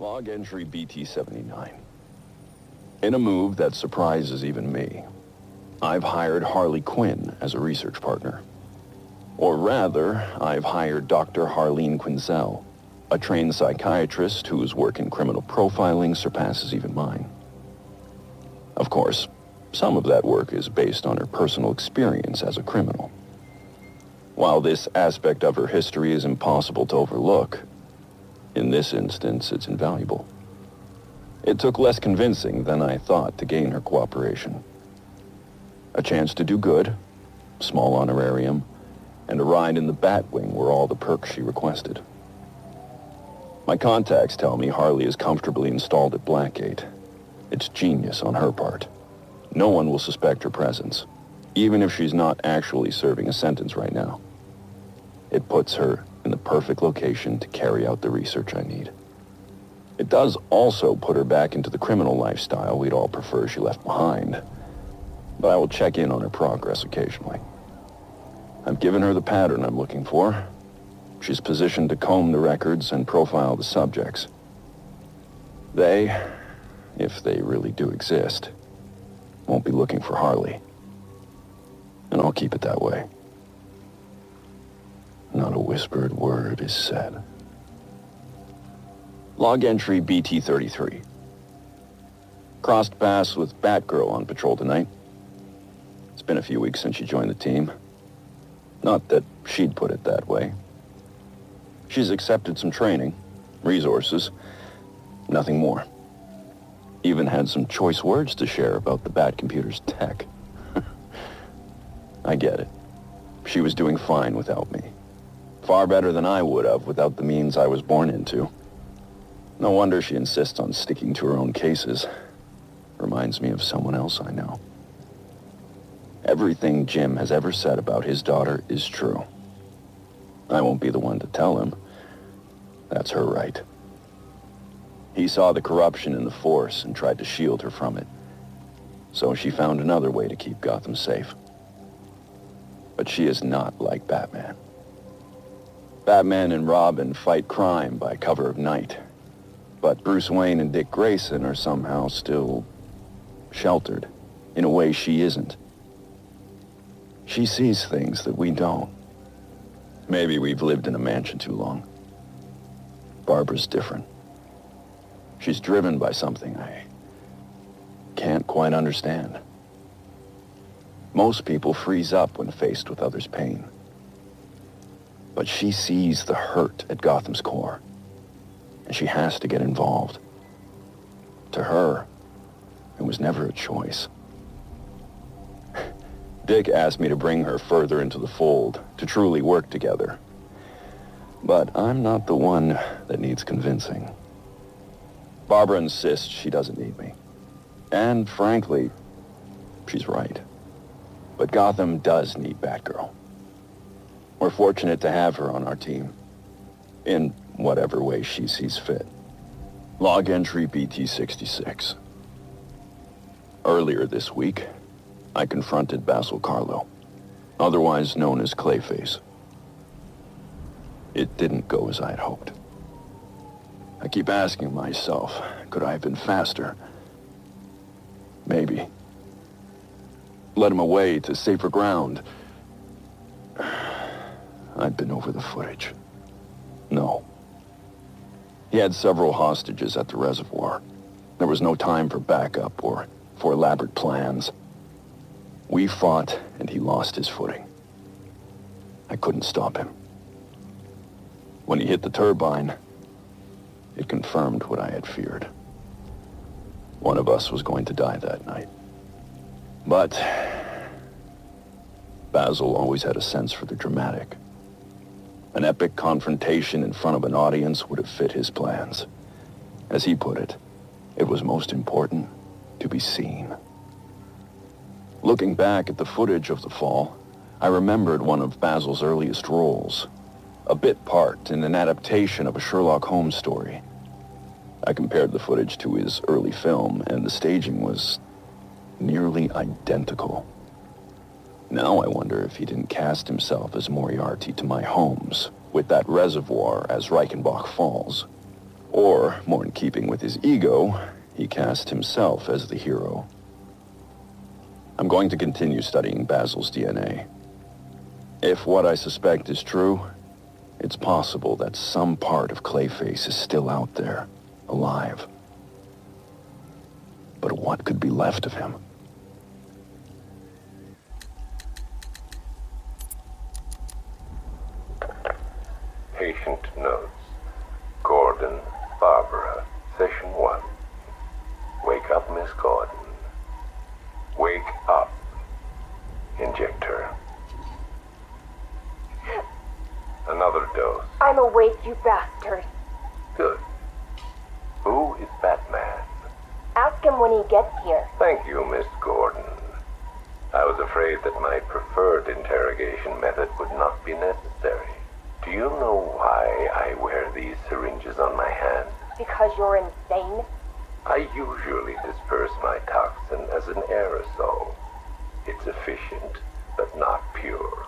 Log entry BT-79. In a move that surprises even me, I've hired Harley Quinn as a research partner. Or rather, I've hired Dr. Harleen Quinzel, a trained psychiatrist whose work in criminal profiling surpasses even mine. Of course, some of that work is based on her personal experience as a criminal. While this aspect of her history is impossible to overlook, in this instance, it's invaluable. It took less convincing than I thought to gain her cooperation. A chance to do good, small honorarium, and a ride in the Batwing were all the perks she requested. My contacts tell me Harley is comfortably installed at Blackgate. It's genius on her part. No one will suspect her presence, even if she's not actually serving a sentence right now. It puts her in the perfect location to carry out the research I need. It does also put her back into the criminal lifestyle we'd all prefer she left behind, but I will check in on her progress occasionally. I've given her the pattern I'm looking for. She's positioned to comb the records and profile the subjects. They, if they really do exist, won't be looking for Harley. And I'll keep it that way. Not a whispered word is said. Log entry BT-33. Crossed paths with Batgirl on patrol tonight. It's been a few weeks since she joined the team. Not that she'd put it that way. She's accepted some training, resources, nothing more. Even had some choice words to share about the Batcomputer's tech. I get it. She was doing fine without me. Far better than I would have without the means I was born into. No wonder she insists on sticking to her own cases. Reminds me of someone else I know. Everything Jim has ever said about his daughter is true. I won't be the one to tell him. That's her right. He saw the corruption in the force and tried to shield her from it. So she found another way to keep Gotham safe. But she is not like Batman. Batman and Robin fight crime by cover of night. But Bruce Wayne and Dick Grayson are somehow still sheltered, in a way she isn't. She sees things that we don't. Maybe we've lived in a mansion too long. Barbara's different. She's driven by something I can't quite understand. Most people freeze up when faced with others' pain. But she sees the hurt at Gotham's core, and she has to get involved. To her, it was never a choice. Dick asked me to bring her further into the fold, to truly work together. But I'm not the one that needs convincing. Barbara insists she doesn't need me. And frankly, she's right. But Gotham does need Batgirl. We're fortunate to have her on our team, in whatever way she sees fit. Log entry BT-66. Earlier this week, I confronted Basil Carlo, otherwise known as Clayface. It didn't go as I had hoped. I keep asking myself, could I have been faster? Maybe. Led him away to safer ground. I'd been over the footage. No. He had several hostages at the reservoir. There was no time for backup or for elaborate plans. We fought, and he lost his footing. I couldn't stop him. When he hit the turbine, it confirmed what I had feared. One of us was going to die that night. But Basil always had a sense for the dramatic. An epic confrontation in front of an audience would have fit his plans. As he put it, it was most important to be seen. Looking back at the footage of the fall, I remembered one of Basil's earliest roles, a bit part in an adaptation of a Sherlock Holmes story. I compared the footage to his early film, and the staging was nearly identical. Now I wonder if he didn't cast himself as Moriarty to my Holmes, with that reservoir as Reichenbach Falls. Or, more in keeping with his ego, he cast himself as the hero. I'm going to continue studying Basil's DNA. If what I suspect is true, it's possible that some part of Clayface is still out there, alive. But what could be left of him? Patient notes. Gordon, Barbara, session 1. Wake up, Miss Gordon. Wake up. Inject her. Another dose. I'm awake, you bastard. Good. Who is Batman? Ask him when he gets here. Thank you, Miss Gordon. I was afraid that my preferred interrogation method would not be necessary. Do you know why I wear these syringes on my hands? Because you're insane? I usually disperse my toxin as an aerosol. It's efficient, but not pure.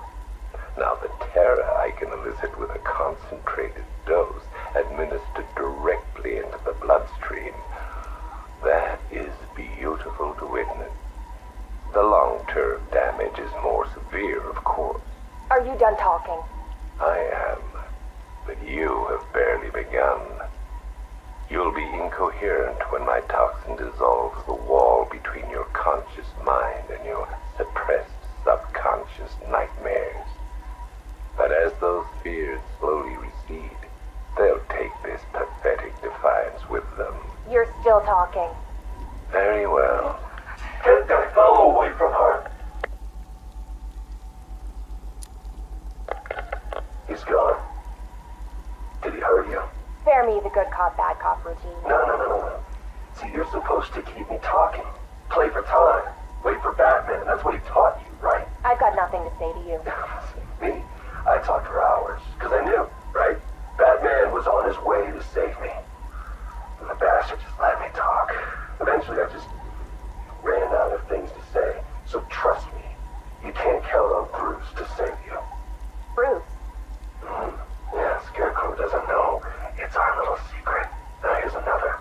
Now, the terror I can elicit with a concentrated dose administered directly into the bloodstream, that is beautiful to witness. The long-term damage is more severe, of course. Are you done talking? I am, but you have barely begun. You'll be incoherent when my toxin dissolves the wall between your conscious mind and your suppressed subconscious nightmares. But as those fears slowly recede, they'll take this pathetic defiance with them. You're still talking. Very well. Get the fellow away from her! He's gone. Did he hurt you? Spare me the good cop, bad cop routine. No. See, you're supposed to keep me talking. Play for time. Wait for Batman. That's what he taught you, right? I've got nothing to say to you. Me? I talked for hours, because I knew, right? Batman was on his way to save me. And the bastard just let me talk. Eventually I just ran out of things to say. So trust me, you can't count on Bruce to save you. Bruce? Yeah, Scarecrow doesn't know. It's our little secret. Now here's another.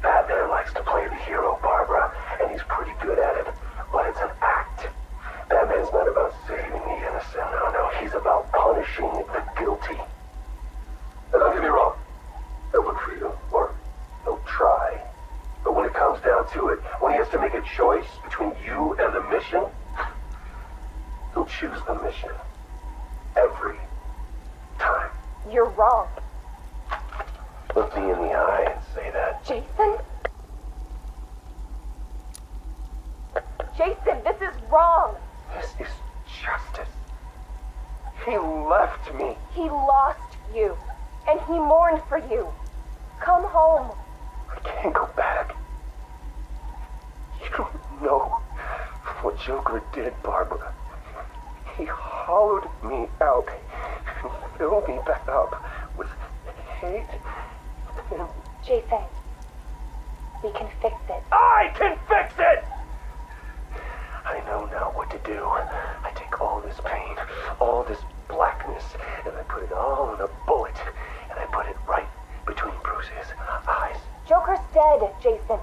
Batman likes to play the hero, Barbara, and he's pretty good at it. But it's an act. Batman's not about saving the innocent. No, he's about punishing the guilty. And don't get me wrong. He'll look for you, or he'll try. But when it comes down to it, when he has to make a choice between you and the mission, he'll choose the mission. Every time. You're wrong. Look me in the eye and say that. Jason? Jason, this is wrong. This is justice. He left me. He lost you, and he mourned for you. Come home. I can't go back. You don't know what Joker did, Barbara. He hollowed me out and filled me back up with hate and... Jason, we can fix it. I can fix it! I know now what to do. I take all this pain, all this blackness, and I put it all in a bullet, and I put it right between Bruce's eyes. Joker's dead, Jason.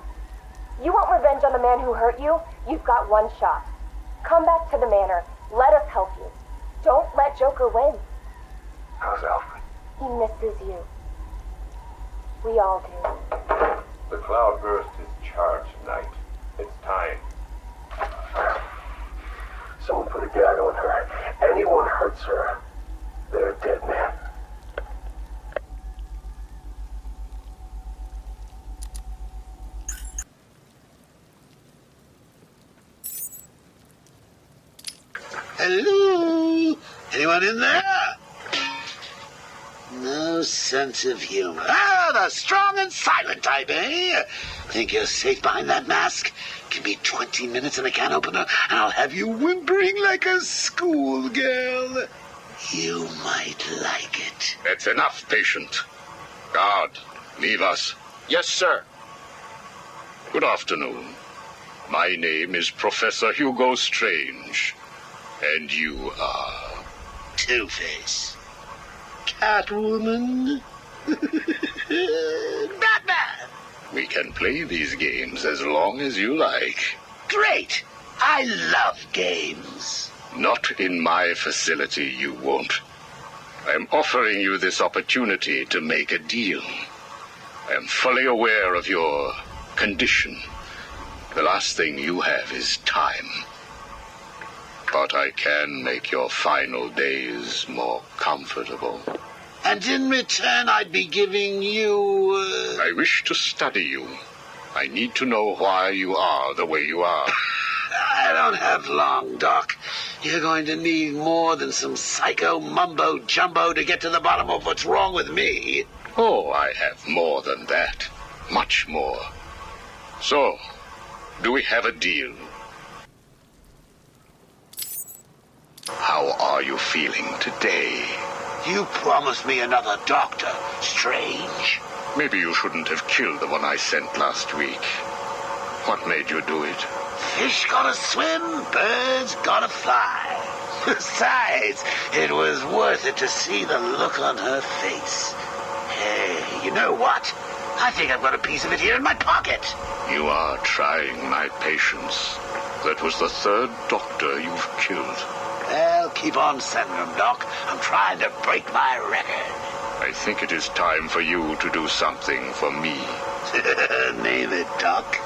You want revenge on the man who hurt you? You've got one shot. Come back to the manor. Let us help you. Don't let Joker win. How's Alfred? He misses you. We all do. The Cloudburst is charged tonight. It's time. Someone put a gag on her. Anyone hurts her, they're a dead man. Hello? Anyone in there? No sense of humor. Ah, the strong and silent type, eh? Think you're safe behind that mask? Give me 20 minutes and a can opener, and I'll have you whimpering like a schoolgirl. You might like it. That's enough, patient. Guard, leave us. Yes, sir. Good afternoon. My name is Professor Hugo Strange. And you are... Two-Face. Catwoman. We can play these games as long as you like. Great! I love games. Not in my facility, you won't. I am offering you this opportunity to make a deal. I am fully aware of your condition. The last thing you have is time. But I can make your final days more comfortable. And in return, I'd be giving you... I wish to study you. I need to know why you are the way you are. I don't have long, Doc. You're going to need more than some psycho mumbo-jumbo to get to the bottom of what's wrong with me. Oh, I have more than that. Much more. So, do we have a deal? How are you feeling today? You promised me another doctor, Strange. Maybe you shouldn't have killed the one I sent last week. What made you do it? Fish gotta swim, birds gotta fly. Besides, it was worth it to see the look on her face. Hey, you know what? I think I've got a piece of it here in my pocket. You are trying my patience. That was the third doctor you've killed. Well, keep on sending them, Doc. I'm trying to break my record. I think it is time for you to do something for me. Name it, Doc.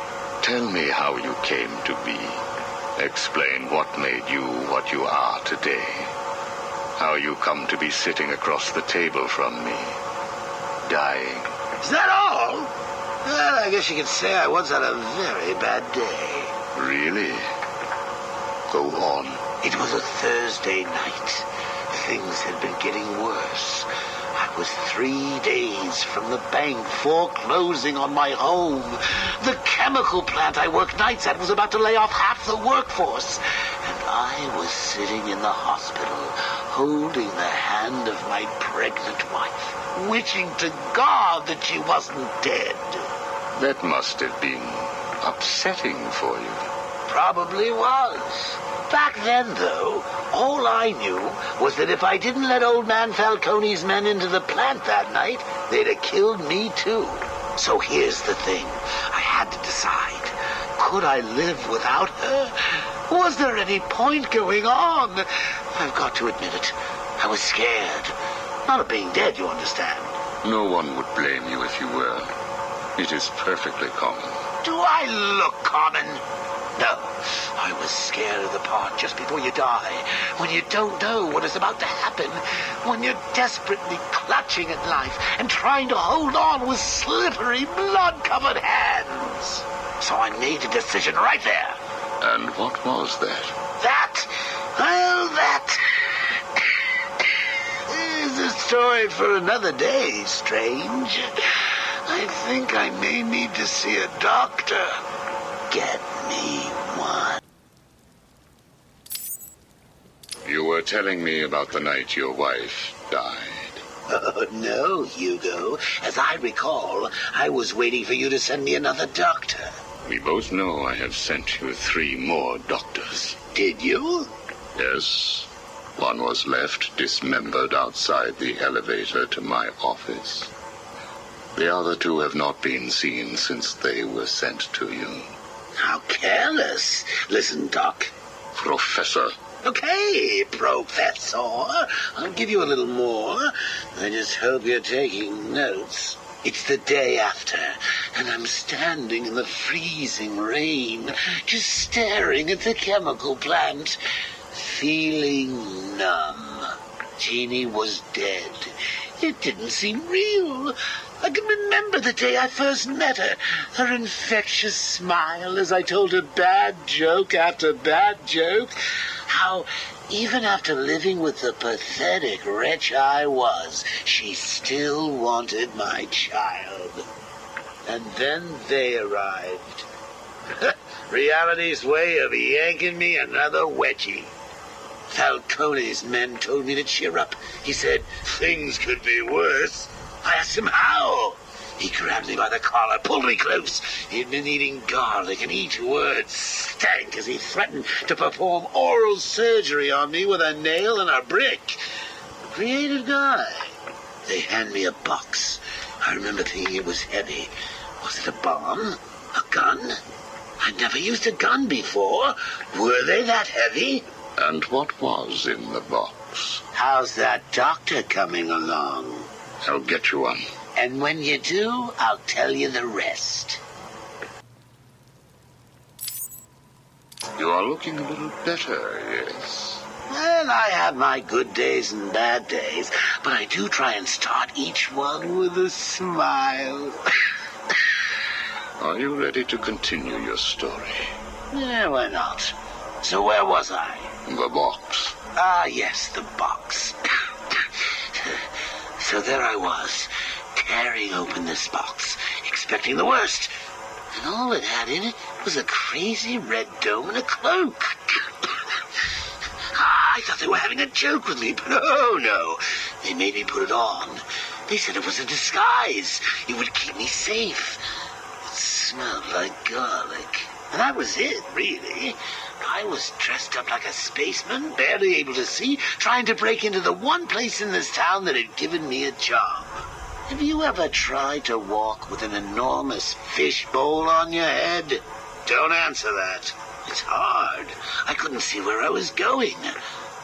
Tell me how you came to be. Explain what made you what you are today. How you come to be sitting across the table from me, dying. Is that all? Well, I guess you could say I once had a very bad day. Really? Go on. It was a Thursday night. Things had been getting worse. I was 3 days from the bank foreclosing on my home. The chemical plant I worked nights at was about to lay off half the workforce. And I was sitting in the hospital, holding the hand of my pregnant wife, wishing to God that she wasn't dead. That must have been upsetting for you. Probably was. Back then, though, all I knew was that if I didn't let old man Falcone's men into the plant that night, they'd have killed me too. So here's the thing. I had to decide. Could I live without her? Was there any point going on? I've got to admit it. I was scared. Not of being dead, you understand. No one would blame you if you were. It is perfectly common. Do I look common? No, I was scared of the part just before you die, when you don't know what is about to happen, when you're desperately clutching at life and trying to hold on with slippery, blood-covered hands. So I made a decision right there. And what was that? That is a story for another day, Strange. I think I may need to see a doctor. Get me one. You were telling me about the night your wife died. Oh, no, Hugo. As I recall, I was waiting for you to send me another doctor. We both know I have sent you 3 more doctors. Did you? Yes. One was left dismembered outside the elevator to my office. The other 2 have not been seen since they were sent to you. How careless. Listen, Doc. Professor. Okay, Professor. I'll give you a little more. I just hope you're taking notes. It's the day after, and I'm standing in the freezing rain, just staring at the chemical plant, feeling numb. Jeannie was dead. It didn't seem real. I can remember the day I first met her. Her infectious smile as I told her bad joke after bad joke. How, even after living with the pathetic wretch I was, she still wanted my child. And then they arrived. Reality's way of yanking me another wedgie. Falcone's men told me to cheer up. He said, things could be worse. I asked him how. He grabbed me by the collar, pulled me close. He'd been eating garlic, and each word stank as he threatened to perform oral surgery on me with a nail and a brick. Creative guy. They hand me a box. I remember thinking it was heavy. Was it a bomb? A gun? I'd never used a gun before. Were they that heavy? And what was in the box? How's that doctor coming along? I'll get you one. And when you do, I'll tell you the rest. You are looking a little better, yes. Well, I have my good days and bad days, but I do try and start each one with a smile. Are you ready to continue your story? Yeah, why not? So where was I? The box. Ah, yes, the box. So there I was, tearing open this box, expecting the worst. And all it had in it was a crazy red dome and a cloak. I thought they were having a joke with me, but oh no. They made me put it on. They said it was a disguise. It would keep me safe. It smelled like garlic. And that was it, really. I was dressed up like a spaceman, barely able to see, trying to break into the one place in this town that had given me a job. Have you ever tried to walk with an enormous fishbowl on your head? Don't answer that. It's hard. I couldn't see where I was going.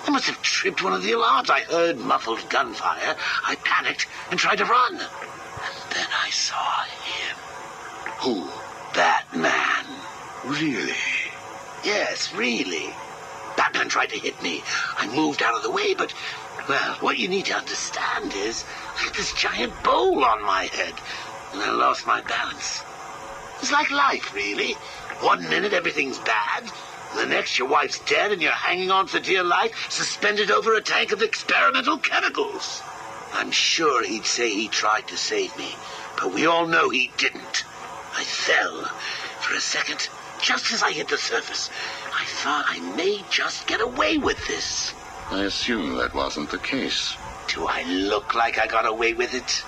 I must have tripped one of the alarms. I heard muffled gunfire. I panicked and tried to run. And then I saw him. Who? Batman. Really? Yes, really. Batman tried to hit me. I moved out of the way, but, well, what you need to understand is I had this giant bowl on my head, and I lost my balance. It's like life, really. One minute everything's bad, the next your wife's dead and you're hanging on for dear life, suspended over a tank of experimental chemicals. I'm sure he'd say he tried to save me, but we all know he didn't. I fell. For a second, just as I hit the surface, I thought I may just get away with this. I assume that wasn't the case. Do I look like I got away with it?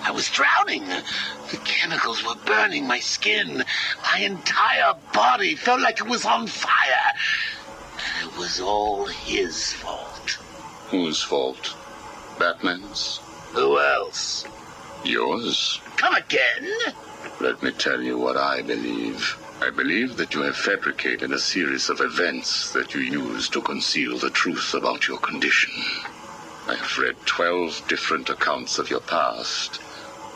I was drowning. The chemicals were burning my skin. My entire body felt like it was on fire. And it was all his fault. Whose fault? Batman's? Who else? Yours? Come again? Let me tell you what I believe. I believe that you have fabricated a series of events that you use to conceal the truth about your condition. I have read 12 different accounts of your past.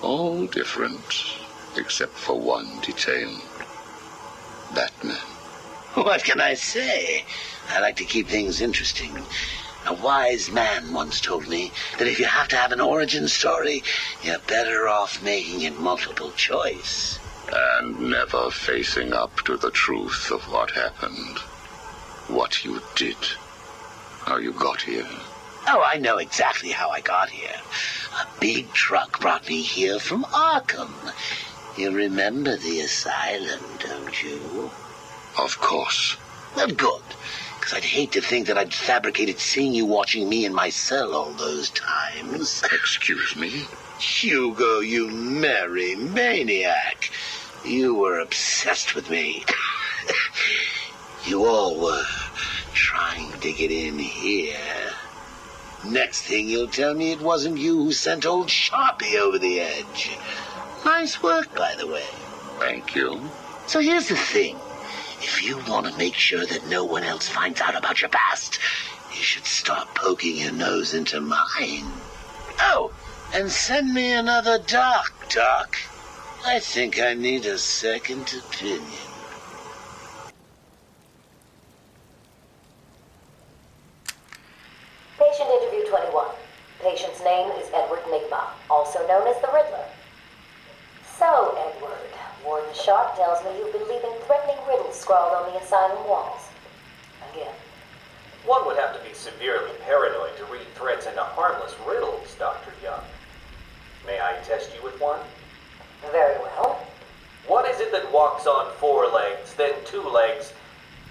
All different, except for one detail. Batman. What can I say? I like to keep things interesting. A wise man once told me that if you have to have an origin story, you're better off making it multiple choice. And never facing up to the truth of what happened. What you did. How you got here. Oh, I know exactly how I got here. A big truck brought me here from Arkham. You remember the asylum, don't you? Of course. Well, good. Because I'd hate to think that I'd fabricated seeing you watching me in my cell all those times. Excuse me? Hugo, you merry maniac. You were obsessed with me. You all were trying to get in here. Next thing you'll tell me it wasn't you who sent old Sharpie over the edge. Nice work, by the way. Thank you. So here's the thing. If you want to make sure that no one else finds out about your past, you should start poking your nose into mine. Oh, and send me another doc. I think I need a second opinion. Patient interview 21. Patient's name is Edward Nigma, also known as the Riddler. So, Edward, Warden Sharp tells me you've been leaving threatening riddles scrawled on the asylum walls. Again. One would have to be severely paranoid to read threats into harmless riddles, Dr. Young. May I test you with one? Very well. What is it that walks on 4 legs, then 2 legs,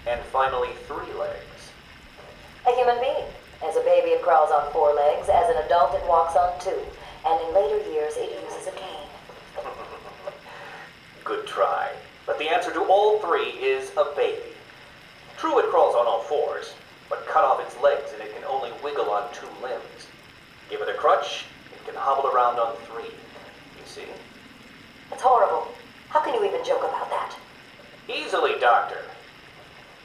and finally 3 legs? A human being. As a baby, it crawls on 4 legs. As an adult, it walks on 2. And in later years, it uses a cane. Good try. But the answer to all 3 is a baby. True, it crawls on all 4s, but cut off its legs and it can only wiggle on 2 limbs. Give it a crutch, it He can hobble around on 3. You see? It's horrible. How can you even joke about that? Easily, Doctor.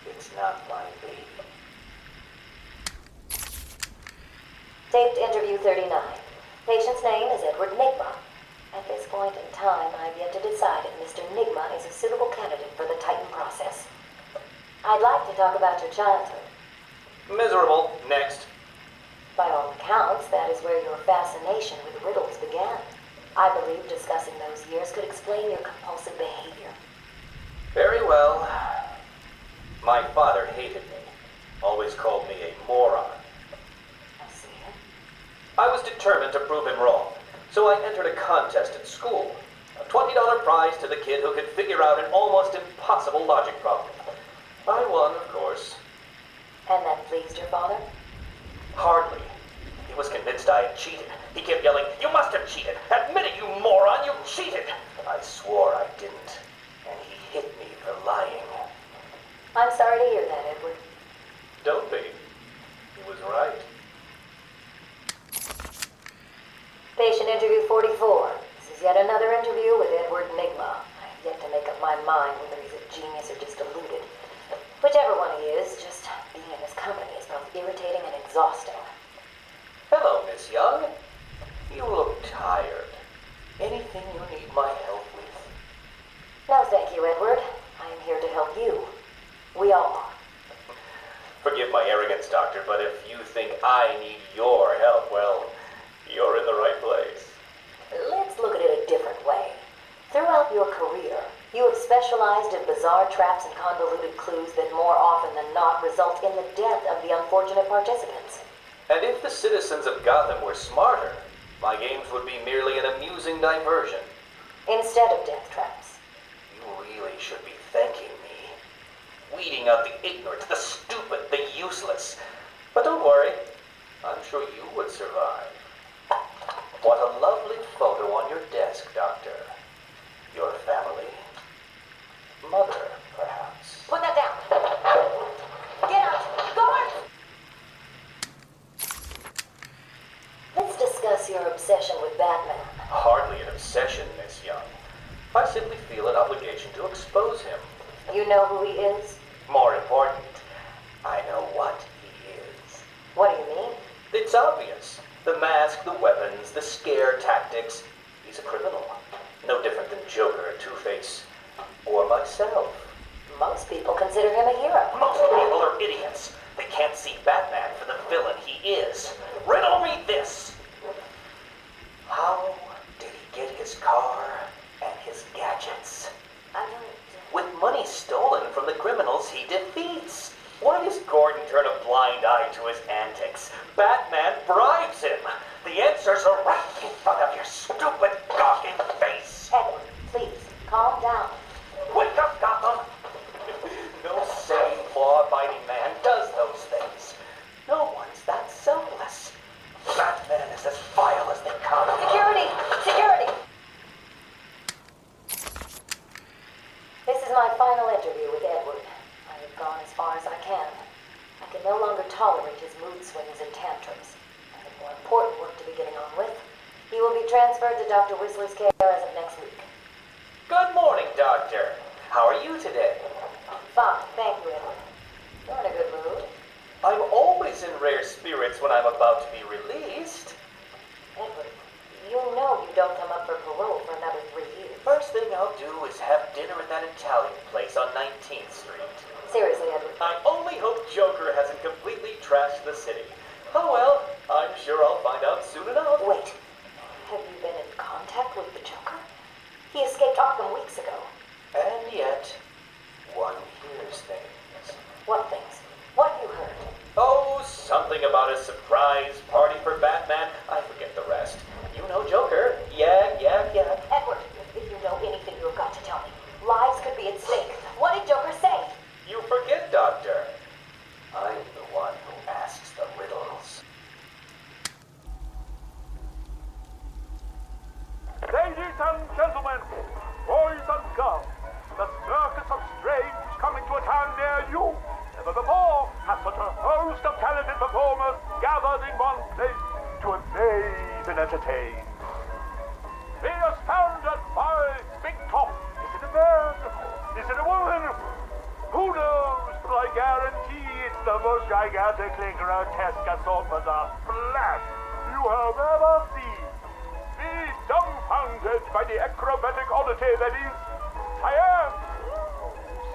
It's not my baby. Taped interview 39. Patient's name is Edward Nigma. At this point in time, I've yet to decide if Mr. Nigma is a suitable candidate for the Titan process. I'd like to talk about your childhood. Miserable. Next. By all accounts, that is where your fascination with riddles began. I believe discussing those years could explain your compulsive behavior. Very well. My father hated me. Always called me a moron. I see. I was determined to prove him wrong, so I entered a contest at school. A $20 prize to the kid who could figure out an almost impossible logic problem. I won, of course. And that pleased your father? Hardly. He was convinced I had cheated. He kept yelling, "You must have cheated! Admit it, you moron! You cheated!" I swore I didn't, and he hit me for lying. I'm sorry to hear that, Edward. Don't be. He was right. Patient interview 44. This is yet another interview with Edward Nigma. I have yet to make up my mind whether he's a genius or just deluded. Whichever one he is, just being in his company is both irritating and exhausting. Hello, Miss Young. You look tired. Anything you need my help with? No, thank you, Edward. I am here to help you. We all are. Forgive my arrogance, Doctor, but if you think I need your help, well, you're in the right place. Let's look at it a different way. Throughout your career, you have specialized in bizarre traps and convoluted clues that more often than not result in the death of the unfortunate participants. And if the citizens of Gotham were smarter, my games would be merely an amusing diversion. Instead of death traps. You really should be thanking me. Weeding out the ignorant, the stupid, the useless. But don't worry, I'm sure you would survive. What a lovely photo on your desk, Doctor. Your family. Mother, perhaps. Put that down. Get out. Go on. Let's discuss your obsession with Batman. Hardly an obsession, Miss Young. I simply feel an obligation to expose him. You know who he is? More important, I know what he is. What do you mean? It's obvious. The mask, the weapons, the scare tactics. He's a criminal. No different than Joker, Two-Face, or myself. Most people consider him a hero. Most people are idiots. They can't see Batman for the villain he is. Riddle me this. How did he get his car and his gadgets? I don't... With money stolen from the criminals he defeats. Why does Gordon turn a blind eye to his antics? Batman bribes him. The answers are right in front of your stupid, gawking face. Edward, please, calm down. Wake up, Gotham! No sane, law-abiding man does those things. No one's that selfless. Batman is as vile as they come. Security! Security! This is my final interview with Edward. I have gone as far as I can. I can no longer tolerate his mood swings and tantrums. I have more important work to be getting on with. He will be transferred to Dr. Whistler's care as of next week. Good morning, Doctor. How are you today? Fine, thank you, Edward. You're in a good mood. I'm always in rare spirits when I'm about to be released. Edward, you know you don't come up for parole for another 3 years. First thing I'll do is have dinner at that Italian place on 19th Street. Seriously, Edward. I only hope Joker hasn't completely trashed the city. Oh well, I'm sure I'll find out soon enough. Wait, have you been in contact with the Joker? He escaped Arkham weeks ago. And yet, one hears things. What things? What have you heard? Oh, something about a surprise party for Batman. I forget the rest. You know Joker. Yeah. Edward, if you know anything, you've got to tell me. Lives could be at stake. What did Joker say? You forget, Doctor. I'm the one who asks the riddles. Ladies and gentlemen, boys and girls, the circus of strange coming to a town near you. Never before has such a host of talented performers gathered in one place to amaze been entertained. Be astounded by Big Top. Is it a man? Is it a woman? Who knows? But I guarantee it's the most gigantically grotesque assortment of flesh you have ever seen. Be dumbfounded by the acrobatic oddity that is Siam.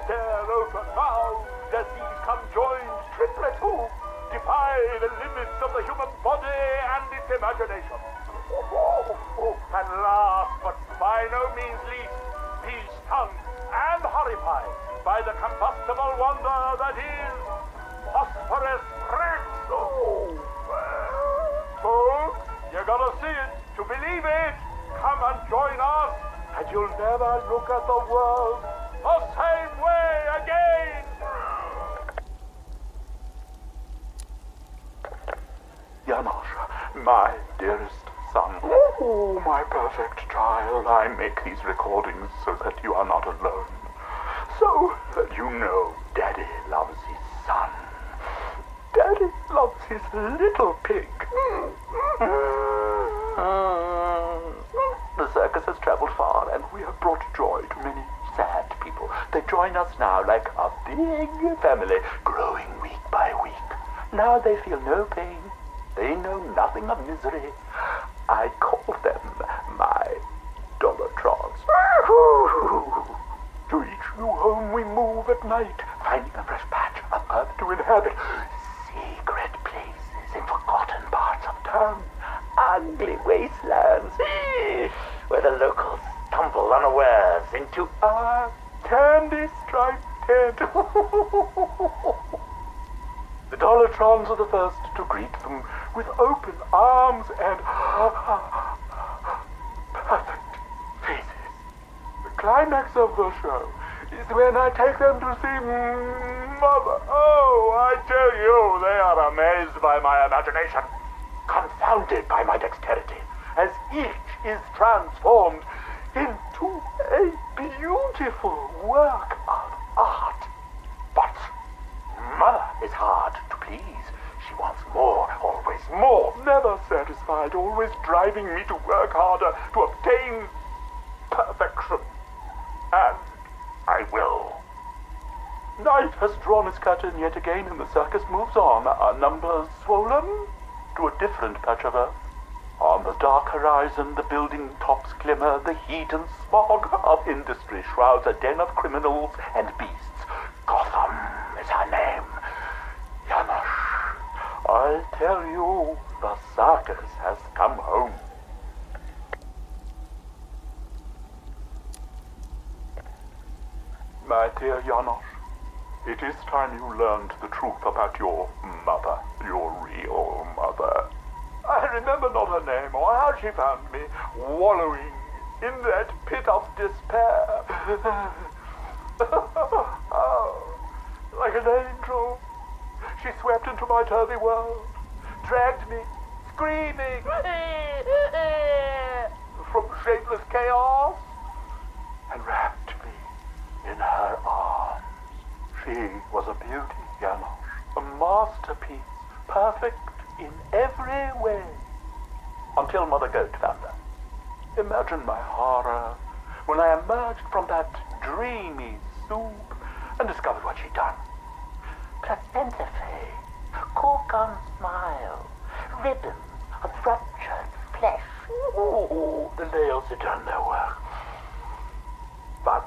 Stare open mouthed as these conjoined triplet hooves defy the limits of the human body and its imagination. And last, but by no means least, be stunned and horrified by the combustible wonder that is phosphorus bricks. Folks, you gotta see it to believe it. Come and join us, and you'll never look at the world the same way again. Janos, my dearest son. Oh, my perfect child. I make these recordings so that you are not alone. So that you know Daddy loves his son. Daddy loves his little pig. The circus has traveled far, and we have brought joy to many sad people. They join us now like a big family, growing week by week. Now they feel no pain. They know nothing of misery. I call them my Dollartrons. To each new home we move at night, finding a fresh patch of earth to inhabit. Secret places in forgotten parts of town. Ugly wastelands where the locals stumble unawares into a candy-striped tent. The Dollartrons are the first to greet them with open arms and perfect faces. The climax of the show is when I take them to see Mother. Oh, I tell you, they are amazed by my imagination, confounded by my dexterity, as each is transformed into a beautiful work of art. But Mother is hard to please. She wants more, always more, never satisfied, always driving me to work harder to obtain perfection. And I will. Night has drawn its curtain yet again, and the circus moves on, our numbers swollen to a different patch of earth. On the dark horizon, the building tops glimmer, the heat and smog of industry shrouds a den of criminals and beasts. Gotham is her name. Janos, I tell you, the circus has come home. My dear Janos, it is time you learned the truth about your mother, your real mother. I remember not her name or how she found me, wallowing in that pit of despair. Oh, like an angel, she swept into my turvy world, dragged me, screaming, from shapeless chaos, and wrapped me in her arms. She was a beauty, Janos, a masterpiece, perfect in every way, until Mother Goat found her. Imagine my horror when I emerged from that dreamy soup and discovered what she'd done. Placenta fade, cork-on smile, ribbons of ruptured flesh. Ooh, the nails had done their work. But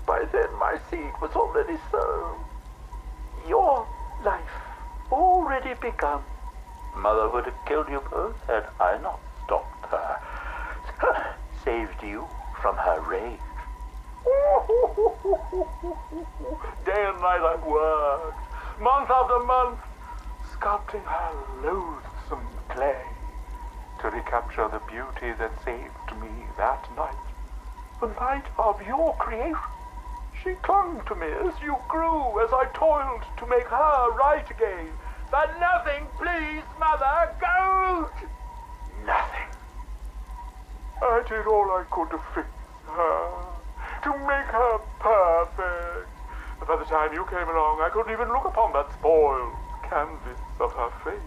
by then my seed was already sown. Your life already begun. Mother would have killed you both had I not stopped her. Saved you from her rage. Day and night I've worked, month after month, sculpting her loathsome clay to recapture the beauty that saved me that night. The night of your creation. She clung to me as you grew, as I toiled to make her right again. But nothing pleased Mother Goat! Nothing. I did all I could to fix her, to make her perfect. But by the time you came along, I couldn't even look upon that spoiled canvas of her face.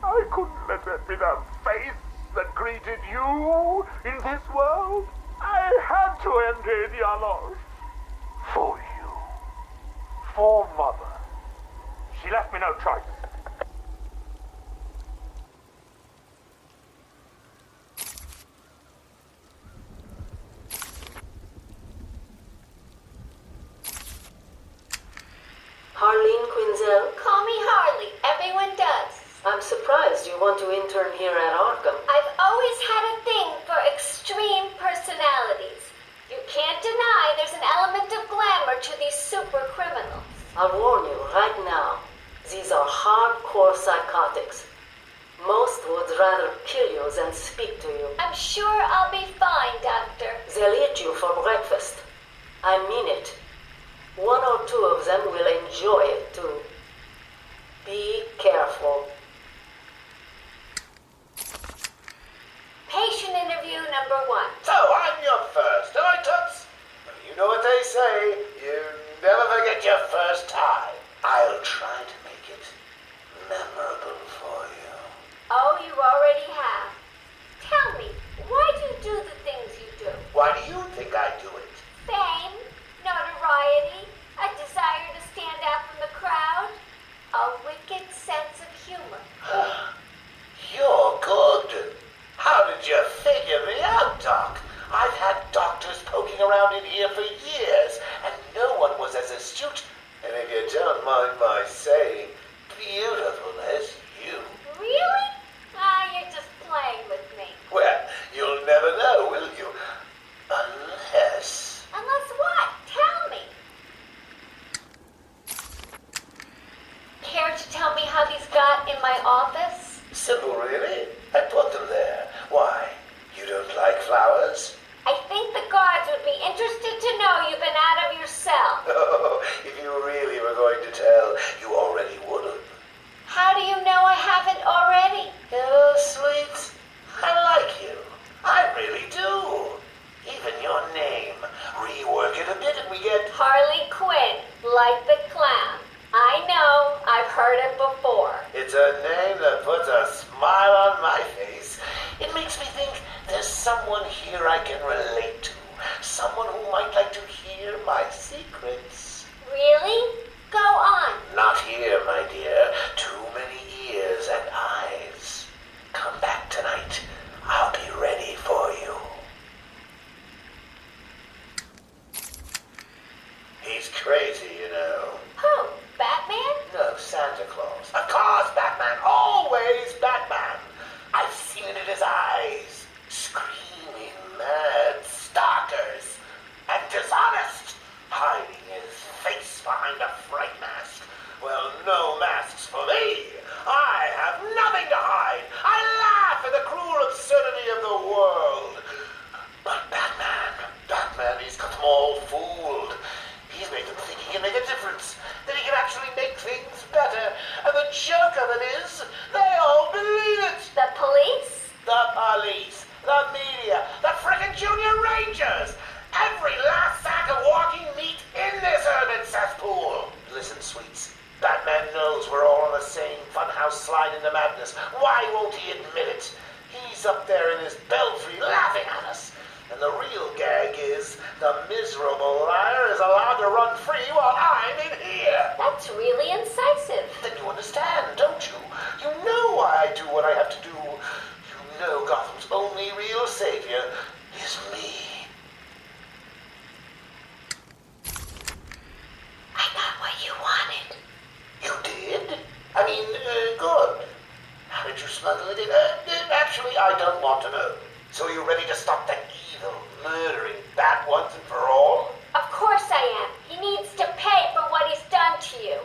I couldn't let that be that face that greeted you in this world. I had to end it, Janos. For you. For Mother. She left me no choice. Harleen Quinzel? Call me Harley. Everyone does. I'm surprised you want to intern here at Arkham. I've always had a thing for extreme personalities. You can't deny there's an element of glamour to these super criminals. I'll warn you right now. These are hardcore psychotics. Most would rather kill you than speak to you. I'm sure I'll be fine, Doctor. They'll eat you for breakfast. I mean it. One or two of them will enjoy it too. Be careful. Patient interview number 1. So, I'm your first, am I, Toots? You know what they say, you never forget your first time. I'll try to make it memorable for you. Oh, you already have. Tell me, why do you do the things you do? Why do you think I do it? Fame, notoriety, a desire to stand out from the crowd, a wicked sense of humor. You're good. How did you figure me out, Doc? I've had doctors poking around in here for years, and no one was as astute, and if you don't mind my saying, beautiful as you. Really? You're just playing with me. Well, you'll never know, will you? Unless... Unless what? Tell me. Care to tell me how these got in my office? Simple, really. I put them there. Why? You don't like flowers? I think the guards would be interested to know you've been out of your cell. Oh, if you really were going to tell, you already would have. How do you know I haven't already? Oh, sweet. I like you. I really do. Even your name. Rework it a bit and we get... Harley Quinn, like the clown. I know, I've heard it before. It's a name that puts a smile on my face. It makes me think there's someone here I can relate to. Someone who might like to hear my secrets. Really? Go on. Not here, my dear. Too many ears and eyes. Come back tonight. I'll be ready for you. He's crazy, you know. Who? Batman? No, Santa Claus. Of course, Batman. Always Batman. I've seen it in his eyes. Screaming, mad stalkers. And dishonest. Hiding his face behind a fright mask. Well, no masks for me. I have nothing to hide. I laugh at the cruel absurdity of the world. But Batman, he's got them all fooled. He's made them think he can make a difference, that he can actually make things better. And the joke of it is, they all believe it. The police? The police, the media, the frickin' junior rangers. Every last sack of walking meat in this urban cesspool. Listen, sweets, Batman knows we're all on the same funhouse slide into madness. Why won't he admit it? He's up there in his belfry laughing at us. And the real gag is the miserable liar is allowed to run free while I'm in here. That's really incisive. Then you understand, don't you? You know why I do what I have to do. You know Gotham's only real savior is me. I got what you wanted. You did? I mean, good. How did you smuggle it in? Actually, I don't want to know. So you ready to stop that evil, murdering bat once and for all? Of course I am. He needs to pay for what he's done to you.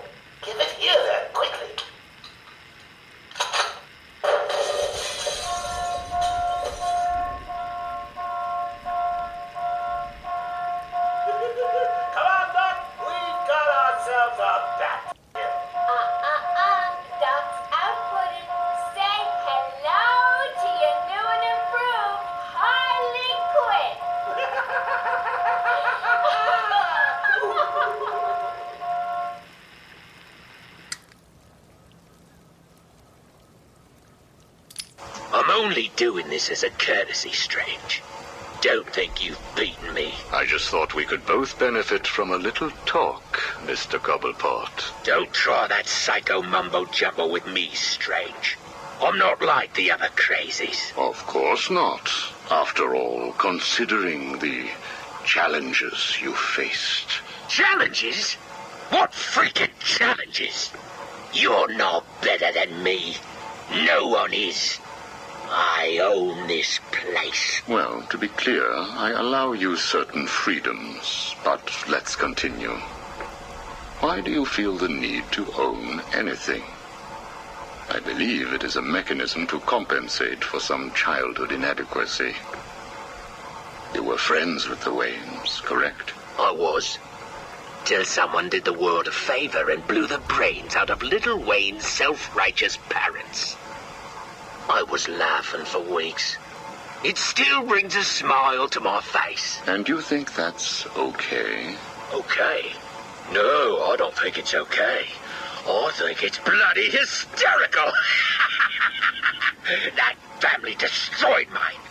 Give it here then, quickly. Come on, Doc. We've got ourselves a bat. Doc's outputted. Say hello to your new and improved Harley Quinn. only doing this as a courtesy, Strange. Don't think you've beaten me. I just thought we could both benefit from a little talk, Mr. Cobblepot. Don't try that psycho mumbo-jumbo with me, Strange. I'm not like the other crazies. Of course not. After all, considering the challenges you faced. Challenges? What freaking challenges? You're no better than me. No one is. I own this place. Well, to be clear, I allow you certain freedoms, but let's continue. Why do you feel the need to own anything? I believe it is a mechanism to compensate for some childhood inadequacy. You were friends with the Waynes, correct? I was. Till someone did the world a favor and blew the brains out of little Wayne's self-righteous parents. I was laughing for weeks. It still brings a smile to my face. And you think that's okay? Okay? No, I don't think it's okay. I think it's bloody hysterical. That family destroyed mine.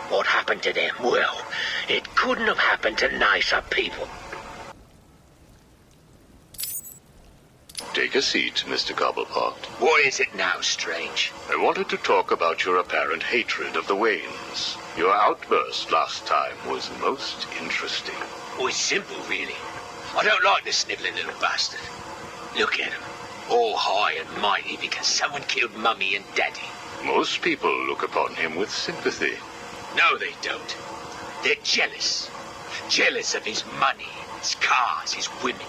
What happened to them? Well, it couldn't have happened to nicer people. Take a seat, Mr. Cobblepot. What is it now, Strange? I wanted to talk about your apparent hatred of the Waynes. Your outburst last time was most interesting. Oh, it's simple, really. I don't like the sniveling little bastard. Look at him. All high and mighty because someone killed Mummy and Daddy. Most people look upon him with sympathy. No, they don't. They're jealous. Jealous of his money, his cars, his women.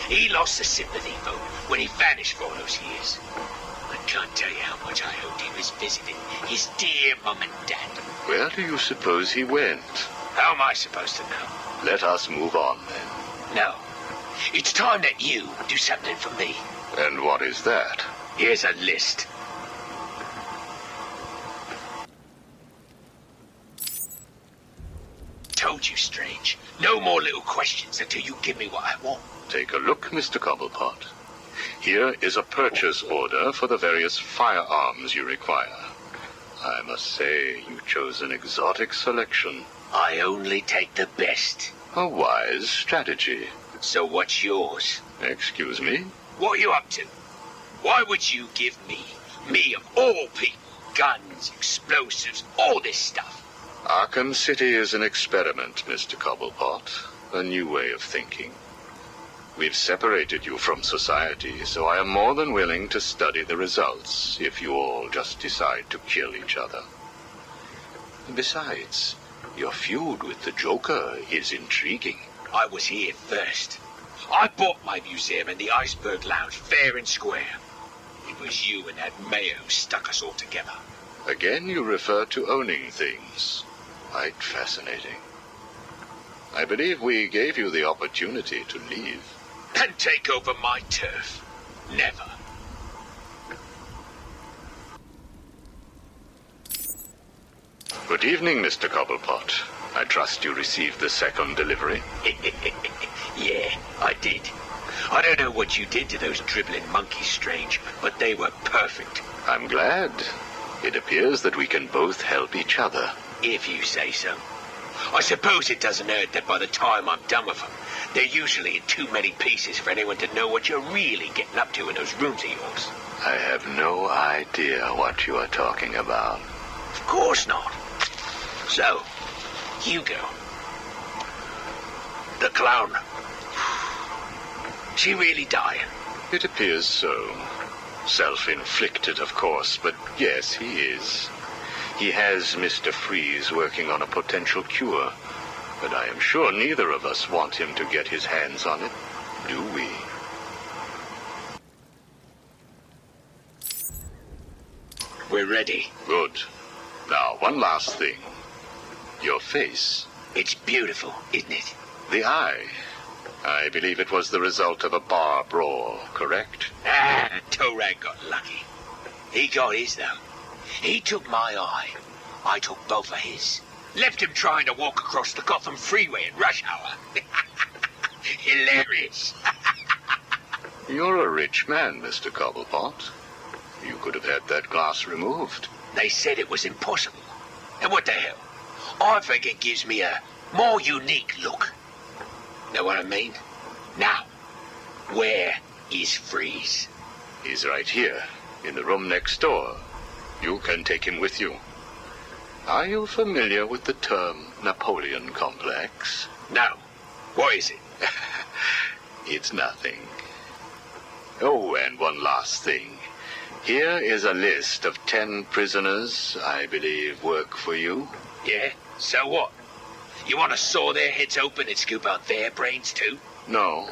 He lost the sympathy vote when he vanished for all those years. I can't tell you how much I hoped he was visiting his dear mum and dad. Where do you suppose he went? How am I supposed to know? Let us move on, then. No. It's time that you do something for me. And what is that? Here's a list. Told you, Strange. No more little questions until you give me what I want. Take a look, Mr. Cobblepot. Here is a purchase order for the various firearms you require. I must say, you chose an exotic selection. I only take the best. A wise strategy. So what's yours? Excuse me? What are you up to? Why would you give me of all people, guns, explosives, all this stuff? Arkham City is an experiment, Mr. Cobblepot. A new way of thinking. We've separated you from society, so I am more than willing to study the results if you all just decide to kill each other. Besides, your feud with the Joker is intriguing. I was here first. I bought my museum in the Iceberg Lounge fair and square. It was you and that Mayo who stuck us all together. Again, you refer to owning things. Quite fascinating. I believe we gave you the opportunity to leave. And take over my turf. Never. Good evening, Mr. Cobblepot. I trust you received the second delivery. Yeah, I did. I don't know what you did to those dribbling monkeys, Strange, but they were perfect. I'm glad. It appears that we can both help each other. If you say so. I suppose it doesn't hurt that by the time I'm done with them, they're usually in too many pieces for anyone to know what you're really getting up to in those rooms of yours. I have no idea what you are talking about. Of course not. So, Hugo. The clown. She really dying? It appears so. Self-inflicted, of course, but yes, he is. He has Mr. Freeze working on a potential cure, but I am sure neither of us want him to get his hands on it, do we? We're ready. Good. Now, one last thing. Your face. It's beautiful, isn't it? The eye. I believe it was the result of a bar brawl, correct? Torag got lucky. He got his, though. He took my eye. I took both of his. Left him trying to walk across the Gotham freeway in rush hour. Hilarious. You're a rich man, Mr. Cobblepot. You could have had that glass removed. They said it was impossible. And what the hell? I think it gives me a more unique look. Know what I mean? Now, where is Freeze? He's right here, in the room next door. You can take him with you. Are you familiar with the term Napoleon complex? No. What is it? It's nothing. Oh, and one last thing. Here is a list of 10 prisoners I believe work for you. Yeah? So what? You want to saw their heads open and scoop out their brains too? No.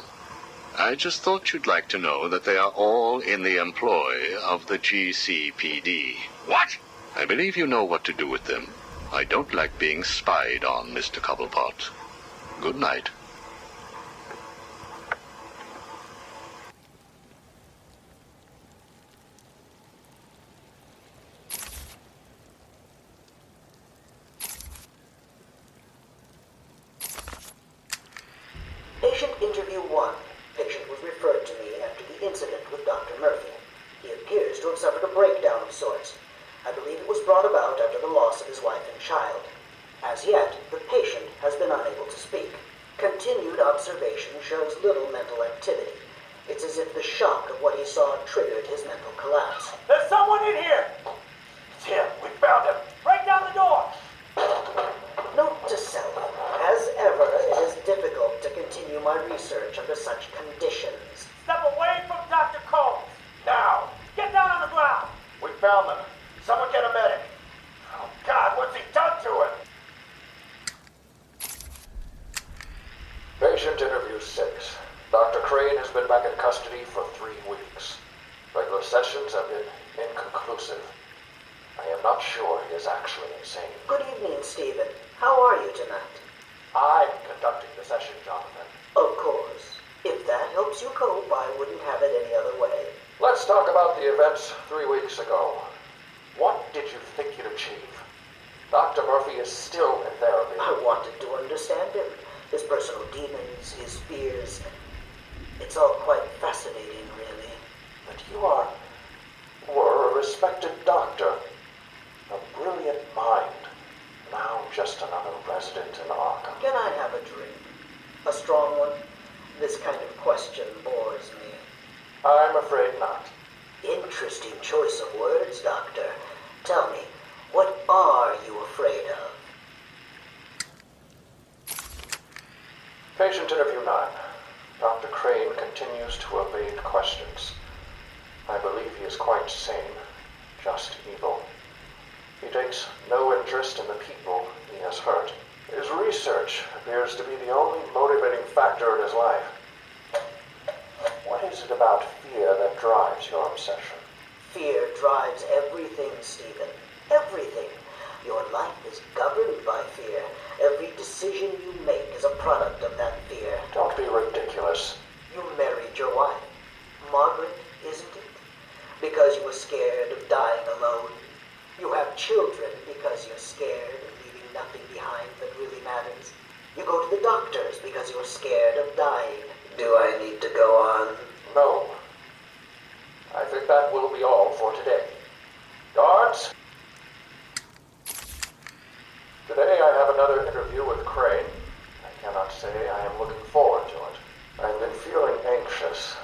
I just thought you'd like to know that they are all in the employ of the GCPD. What? I believe you know what to do with them. I don't like being spied on, Mr. Cobblepot. Good night. Patient interview 1. Patient was referred to me after the incident with Dr. Murphy. He appears to have suffered a breakdown of sorts. I believe it was brought about after the loss of his wife and child. As yet, the patient has been unable to speak. Continued observation shows little mental activity. It's as if the shock of what he saw triggered his mental collapse. There's someone in here! It's him. We found him. Break down the door! Note to self, as ever, it is difficult to continue my research under such conditions. Step away from Dr. Combs. Now. Get down on the ground. We found them. Someone get a medic. Oh, God, what's he done to him? Patient interview 6. Dr. Crane has been back in custody for 3 weeks. Regular sessions have been inconclusive. I am not sure he is actually insane. Good evening, Stephen. How are you tonight? I'm conducting the session, Jonathan. Of course. If that helps you cope, I wouldn't have it any other way. Let's talk about the events 3 weeks ago. What did you think you'd achieve? Dr. Murphy is still in therapy. I wanted to understand him. His personal demons, his fears. It's all quite fascinating, really. But you were a respected doctor. A brilliant mind. Now just another resident in Arkham. Can I have a drink? A strong one? This kind of question bores me. I'm afraid not. Interesting choice of words, Doctor. Tell me, what are you afraid of? Patient interview 9. Dr. Crane continues to evade questions. I believe he is quite sane, just evil. He takes no interest in the people he has hurt. His research appears to be the only motivating factor in his life. What is it about fear that drives your obsession? Fear drives everything, Stephen. Everything. Your life is governed by fear. Every decision you make is a product of that fear. Don't be ridiculous. You married your wife, Margaret, isn't it? Because you were scared of dying alone. You have children because you're scared of leaving nothing behind that really matters. You go to the doctors because you're scared of dying. Do I need to go on? No. I think that will be all for today. Guards? Today I have another interview with Crane. I cannot say I am looking forward to it. I've been feeling anxious.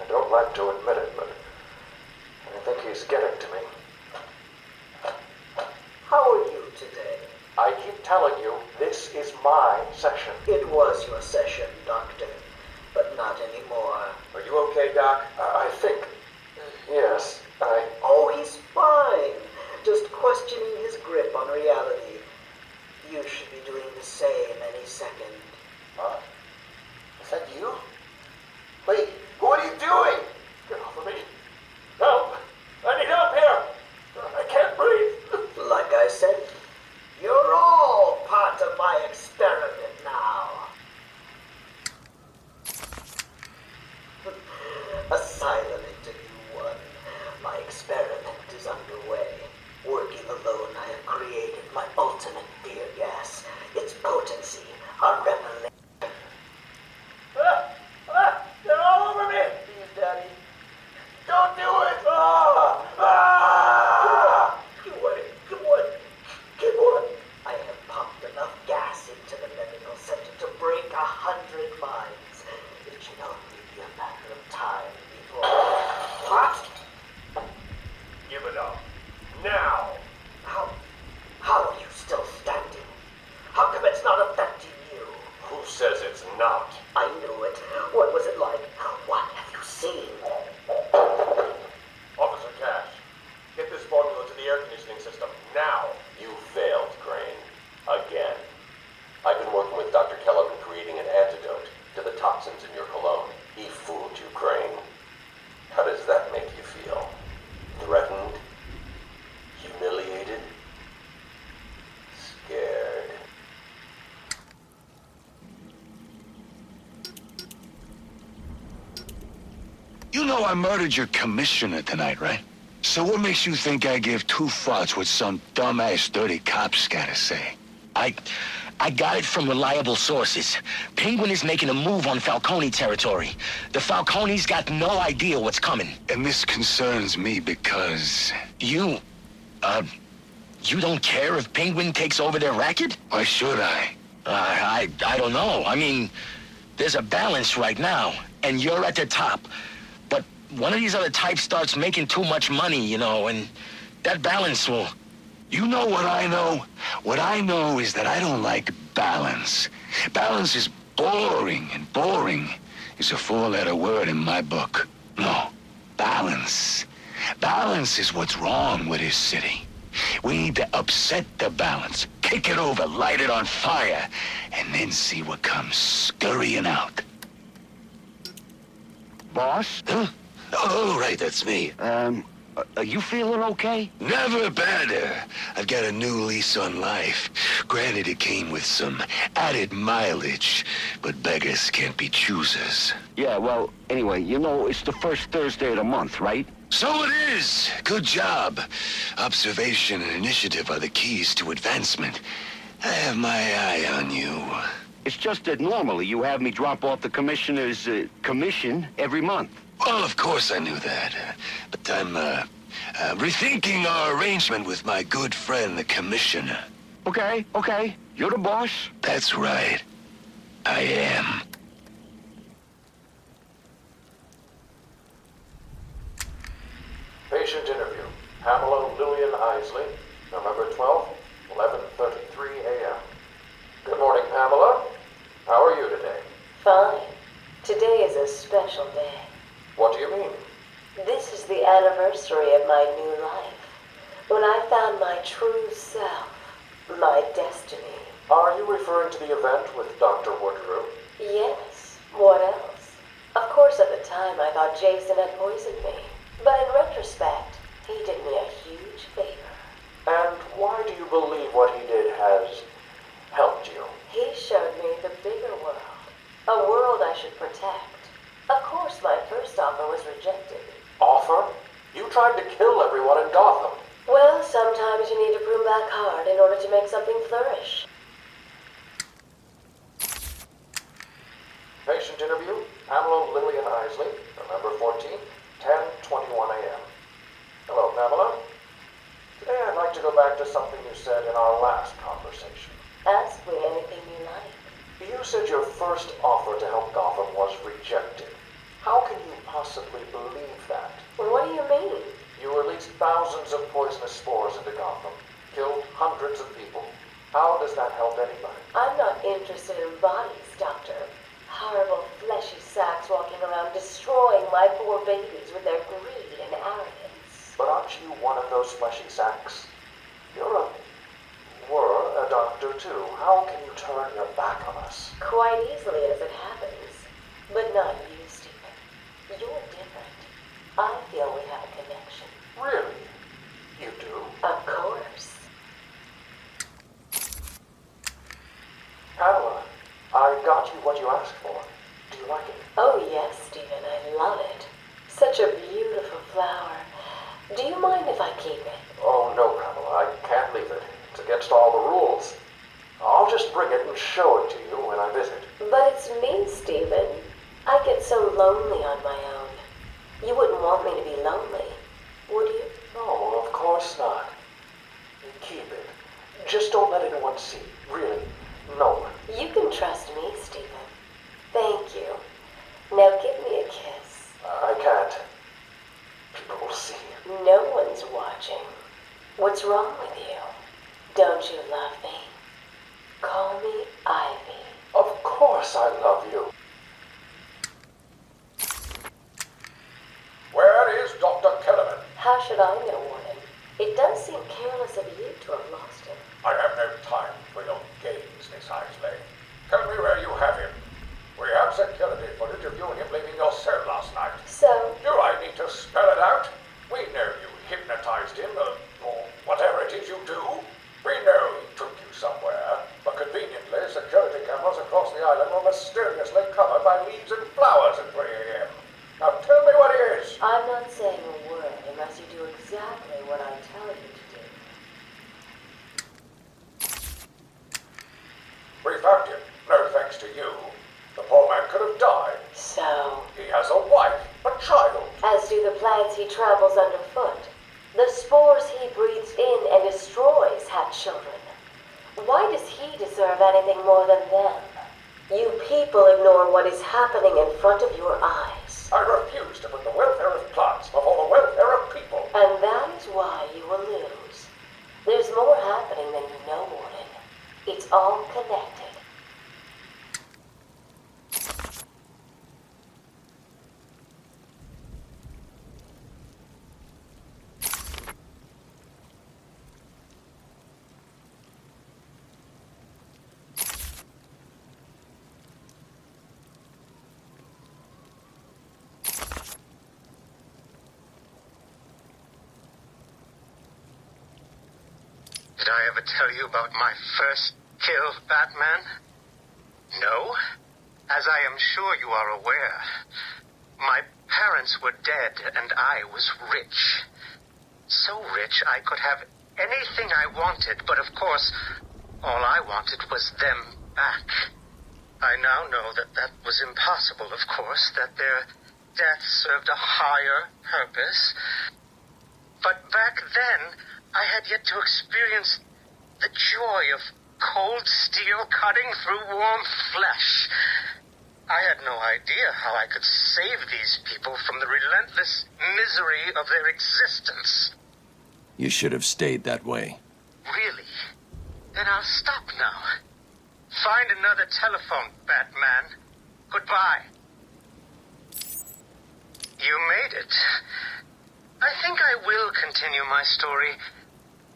I don't like to admit it, but I think he's getting to me. How are you today? I keep telling you, this is my session. It was your session, Doctor, but not anymore. Are you okay, Doc? I think. Yes, Oh, he's fine. Just questioning his grip on reality. You should be doing the same any second. Huh? Is that you? Wait, what are you doing? Get off of me. Help! I need help here! I can't breathe! Like I said, you're all part of my experiment now. A Now! How are you still standing? How come it's not affecting you? Who says it's not? I knew it. What was it like? What have you seen? Officer Cash, get this formula to the air conditioning system now. You failed, Crane. Again. I've been working with Dr. Kellogg in creating an antidote to the toxins in your cologne. He fooled you, Crane. How does that make you feel? Threatened? Humiliated? Scared? You know I murdered your commissioner tonight, right? So what makes you think I give two fucks what some dumbass dirty cop's gotta say? I got it from reliable sources. Penguin is making a move on Falcone territory. The Falcones got no idea what's coming. And this concerns me because... You don't care if Penguin takes over their racket? Why should I? I don't know. I mean, there's a balance right now, and you're at the top. But one of these other types starts making too much money, you know, and that balance will... You know what I know? What I know is that I don't like balance. Balance is boring, and boring is a four-letter word in my book. No, balance. Balance is what's wrong with this city. We need to upset the balance, kick it over, light it on fire, and then see what comes scurrying out. Boss? Huh? Oh, right, that's me. Are you feeling okay? Never better. I've got a new lease on life. Granted, it came with some added mileage, but beggars can't be choosers. Yeah, well, anyway, you know, it's the first Thursday of the month, right? So it is. Good job. Observation and initiative are the keys to advancement. I have my eye on you. It's just that normally you have me drop off the commissioner's commission every month. Well, of course I knew that. But I'm rethinking our arrangement with my good friend, the commissioner. Okay. You're the boss? That's right. I am. Patient interview. Pamela Lillian Isley, November 12th, 11:33 a.m. Good morning, Pamela. How are you today? Fine. Today is a special day. What do you mean? This is the anniversary of my new life. When I found my true self, my destiny. Are you referring to the event with Dr. Woodrow? Yes. What else? Of course, at the time, I thought Jason had poisoned me. But in retrospect, he did me a huge favor. And why do you believe what he did has helped you? He showed me the bigger world. A world I should protect. Of course, my first offer was rejected. Offer? You tried to kill everyone in Gotham. Well, sometimes you need to prune back hard in order to make something flourish. Patient interview. Pamela Lillian Isley, November 14th, 10:21 a.m. Hello, Pamela. Today I'd like to go back to something you said in our last conversation. Ask me anything you like. You said your first offer to help Gotham was rejected. How can you possibly believe that? What do you mean? You released thousands of poisonous spores into Gotham, killed hundreds of people. How does that help anybody? I'm not interested in bodies, Doctor. Horrible fleshy sacks walking around destroying my poor babies with their greed and arrogance. But aren't you one of those fleshy sacks? Were a doctor too. How can you turn your back on us? Quite easily as it happens. But not you, Stephen. You're different. I feel we have a connection. Really? You do? Of course. Pamela, I got you what you asked for. Do you like it? Oh yes, Stephen, I love it. Such a beautiful flower. Do you mind if I keep it? Oh no, Pamela, I can't leave it. It's against all the rules. I'll just bring it and show it to you when I visit. But it's me, Stephen. I get so lonely on my own. You wouldn't want me to be lonely, would you? No, of course not. Keep it. Just don't let anyone see. Really. No one. You can trust me, Stephen. Thank you. Now give me a kiss. I can't. People will see. No one's watching. What's wrong with you? Don't you love me? Call me Ivy. Of course I love you. Where is Dr. Kellerman? How should I know, Warden? It does seem careless of you to have lost him. I have no time for your games, Miss Isley. Tell me where you have him. We have security footage of you and him leaving your cell last night. So? Do I need to spell it out? We know you hypnotized him, or whatever it is you do. We know he took you somewhere, but conveniently, security cameras across the island were mysteriously covered by leaves and flowers at 3 a.m. Now tell me what it is. I'm not saying a word unless you do exactly what I tell you to do. We found him. No thanks to you. The poor man could have died. So? He has a wife, a child. As do the plants he tramples underfoot. The spores he breathes in and destroys have children. Why does he deserve anything more than them? You people ignore what is happening in front of your eyes. I refuse to put the welfare of plants before the welfare of people. And that is why you will lose. There's more happening than you know, Warden. It's all connected. Did I ever tell you about my first kill, Batman? No? As I am sure you are aware, my parents were dead and I was rich. So rich I could have anything I wanted, but of course, all I wanted was them back. I now know that that was impossible, of course, that their death served a higher purpose. But back then, I had yet to experience the joy of cold steel cutting through warm flesh. I had no idea how I could save these people from the relentless misery of their existence. You should have stayed that way. Really? Then I'll stop now. Find another telephone, Batman. Goodbye. You made it. I think I will continue my story.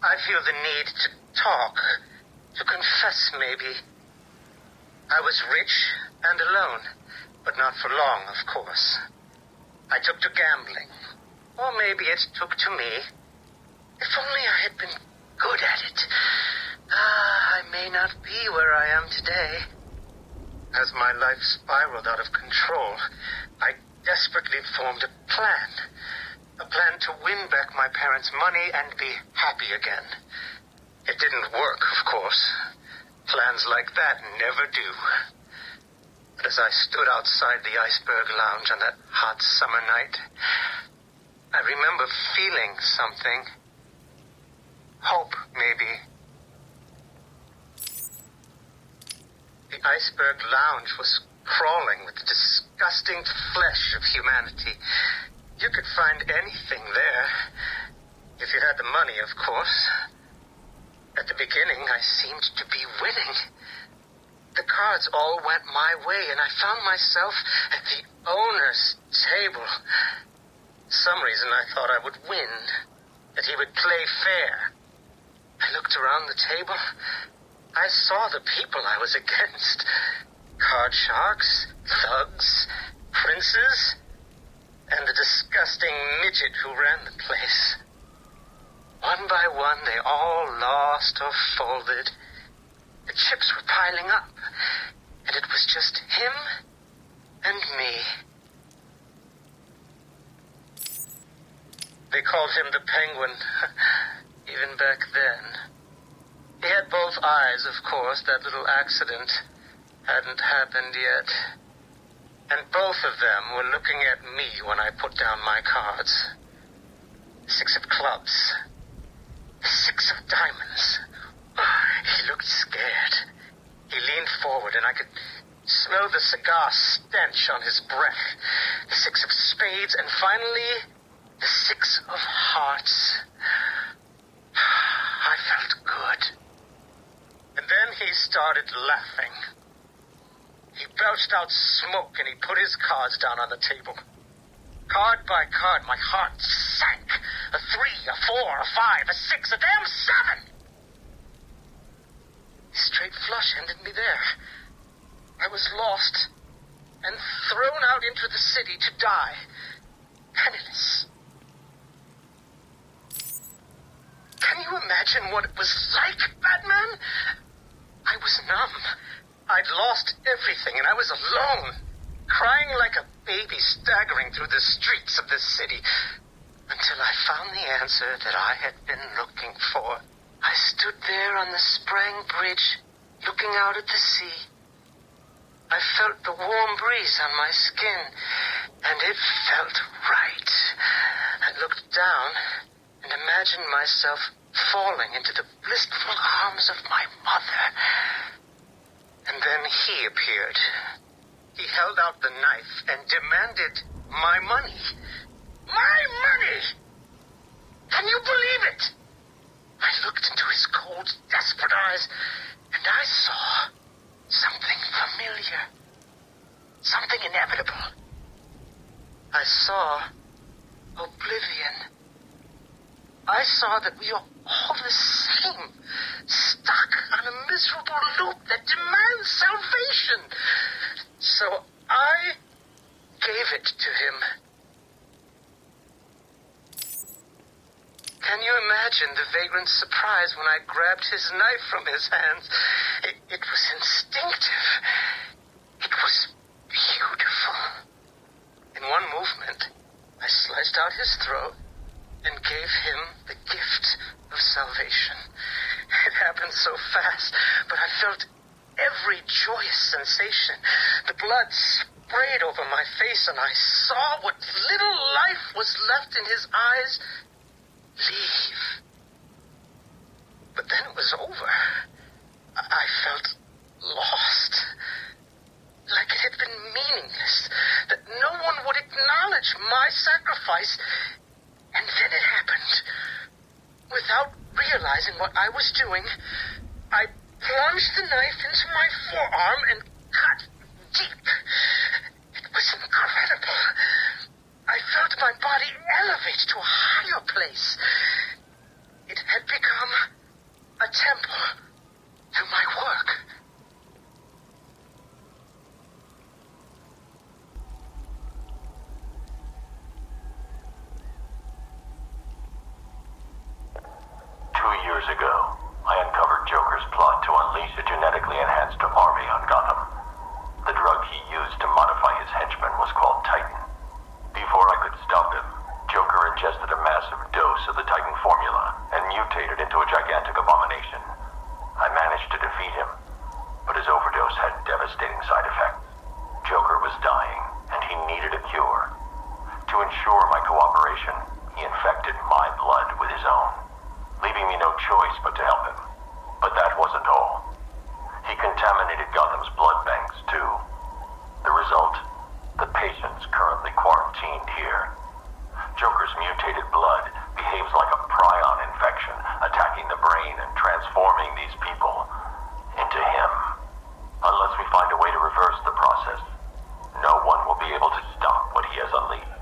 I feel the need to talk, to confess maybe. I was rich and alone, but not for long, of course. I took to gambling, or maybe it took to me. If only I had been good at it. I may not be where I am today. As my life spiraled out of control, I desperately formed a plan. A plan to win back my parents' money and be happy again. It didn't work, of course. Plans like that never do. But as I stood outside the Iceberg Lounge on that hot summer night, I remember feeling something. Hope, maybe. The Iceberg Lounge was crawling with the disgusting flesh of humanity. You could find anything there. If you had the money, of course. At the beginning, I seemed to be winning. The cards all went my way, and I found myself at the owner's table. Some reason I thought I would win, that he would play fair. I looked around the table. I saw the people I was against. Card sharks, thugs, princes, and the disgusting midget who ran the place. One by one, they all lost or folded. The chips were piling up, and it was just him and me. They called him the Penguin, even back then. He had both eyes, of course. That little accident hadn't happened yet. And both of them were looking at me when I put down my cards. 6 of clubs. 6 of diamonds. He looked scared. He leaned forward and I could smell the cigar stench on his breath. The 6 of spades and finally, the 6 of hearts. started laughing. He belched out smoke and he put his cards down on the table. Card by card, my heart sank. A 3, a 4, a 5, a 6, a damn 7! Straight flush ended me there. I was lost and thrown out into the city to die. Penniless. Can you imagine what it was like, Batman? I was numb. I'd lost everything and I was alone, crying like a baby staggering through the streets of this city until I found the answer that I had been looking for. I stood there on the Sprang Bridge, looking out at the sea. I felt the warm breeze on my skin, and it felt right. I looked down and imagined myself falling into the blissful arms of my mother. And then he appeared. He held out the knife and demanded my money. My money! Can you believe it? I looked into his cold, desperate eyes, and I saw something familiar. Something inevitable. I saw oblivion. I saw that we are all the same, stuck on a miserable loop that demands salvation. So I gave it to him. Can you imagine the vagrant's surprise when I grabbed his knife from his hands? It was instinctive. It was beautiful. In one movement, I sliced out his throat and gave him the gift of salvation. It happened so fast, but I felt every joyous sensation. The blood sprayed over my face, and I saw what little life was left in his eyes leave. But then it was over. I felt lost. Like it had been meaningless. That no one would acknowledge my sacrifice. And then it happened. Without realizing what I was doing, I plunged the knife into my forearm and cut deep. It was incredible. I felt my body elevate to a higher place. It had become a temple to my work. Years ago, I uncovered Joker's plot to unleash a genetically enhanced army on Gotham. The drug he used to modify his henchmen was called Titan. Before I could stop him, Joker ingested a massive dose of the Titan formula and mutated into a gigantic abomination. I managed to defeat him, but his overdose had devastating side effects. Joker was dying, and he needed a cure. To ensure my cooperation, he infected my blood with his own, leaving me no choice but to help him. But that wasn't all. He contaminated Gotham's blood banks, too. The result? The patients currently quarantined here. Joker's mutated blood behaves like a prion infection, attacking the brain and transforming these people into him. Unless we find a way to reverse the process, no one will be able to stop what he has unleashed.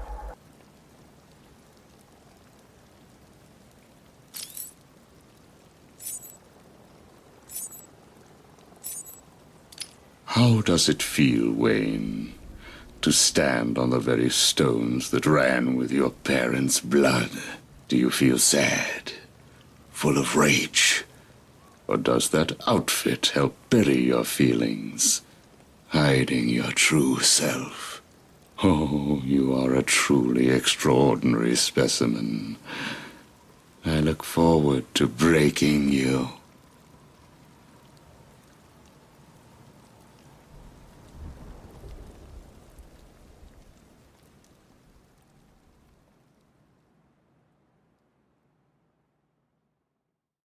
How does it feel, Wayne, to stand on the very stones that ran with your parents' blood? Do you feel sad, full of rage? Or does that outfit help bury your feelings, hiding your true self? Oh, you are a truly extraordinary specimen. I look forward to breaking you.